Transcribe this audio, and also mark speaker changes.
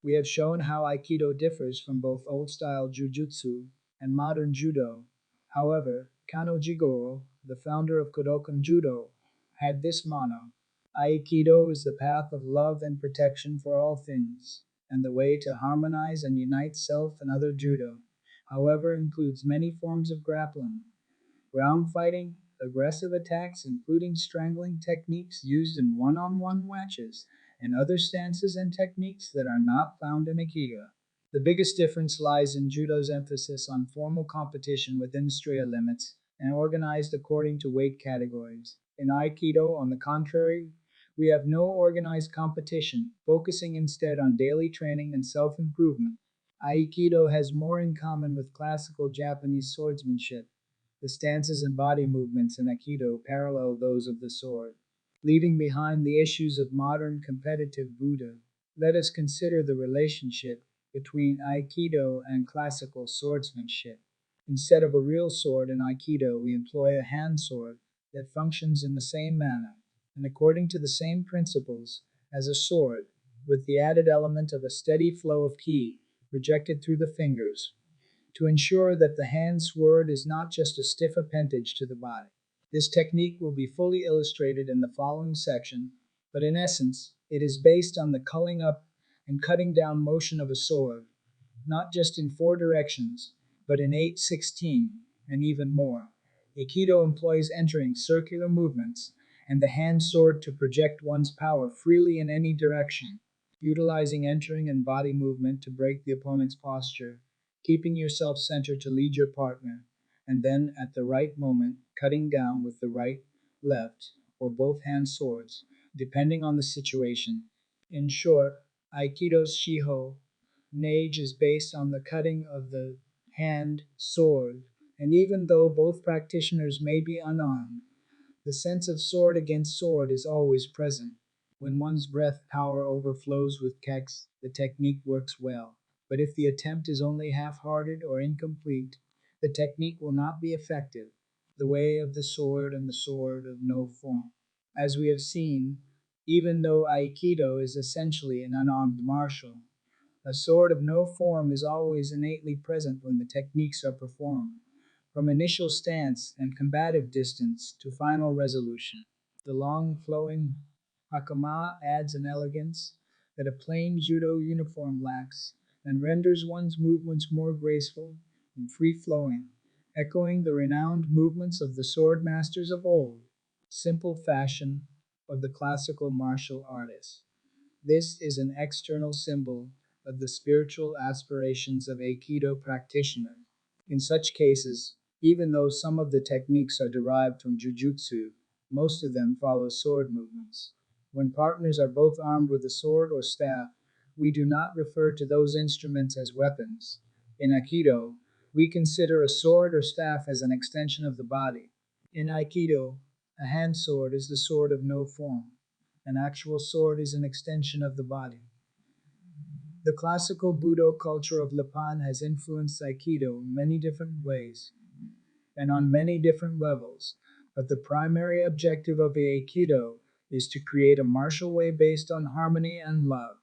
Speaker 1: We have shown how Aikido differs from both old-style jujutsu and modern judo. However, Kano Jigoro, the founder of Kodokan Judo, had this motto: Aikido is the path of love and protection for all things, and the way to harmonize and unite self and other judo. However, includes many forms of grappling, ground fighting, aggressive attacks, including strangling techniques used in one on one matches, and other stances and techniques that are not found in Aikido. The biggest difference lies in Judo's emphasis on formal competition within Straya limits and organized according to weight categories. In Aikido, on the contrary, we have no organized competition, focusing instead on daily training and self improvement. Aikido has more in common with classical Japanese swordsmanship. The stances and body movements in Aikido parallel those of the sword, leaving behind the issues of modern competitive Budo. Let us consider the relationship between Aikido and classical swordsmanship. Instead of a real sword in Aikido, we employ a hand sword that functions in the same manner and according to the same principles as a sword, with the added element of a steady flow of ki projected through the fingers to ensure that the hand sword is not just a stiff appendage to the body. This technique will be fully illustrated in the following section, but in essence, it is based on the culling up and cutting down motion of a sword, not just in four directions, but in 8, 16, and even more. Aikido employs entering circular movements and the hand sword to project one's power freely in any direction, utilizing entering and body movement to break the opponent's posture, keeping yourself centered to lead your partner, and then at the right moment cutting down with the right, left, or both hand swords, depending on the situation. In short, Aikido's Shiho Nage is based on the cutting of the hand sword, and even though both practitioners may be unarmed, the sense of sword against sword is always present. When one's breath power overflows with keks, the technique works well. But if the attempt is only half hearted or incomplete, the technique will not be effective. The way of the sword and the sword of no form. As we have seen, even though Aikido is essentially an unarmed martial, a sword of no form is always innately present when the techniques are performed, from initial stance and combative distance to final resolution. The long flowing hakama adds an elegance that a plain judo uniform lacks and renders one's movements more graceful and free flowing, echoing the renowned movements of the sword masters of old, simple fashion of the classical martial artists. This is an external symbol of the spiritual aspirations of Aikido practitioners. In such cases, even though some of the techniques are derived from jujutsu, most of them follow sword movements. When partners are both armed with a sword or staff, we do not refer to those instruments as weapons. In Aikido, we consider a sword or staff as an extension of the body. In Aikido, a hand sword is the sword of no form. An actual sword is an extension of the body. The classical Budo culture of Japan has influenced Aikido in many different ways and on many different levels, but the primary objective of Aikido is to create a martial way based on harmony and love.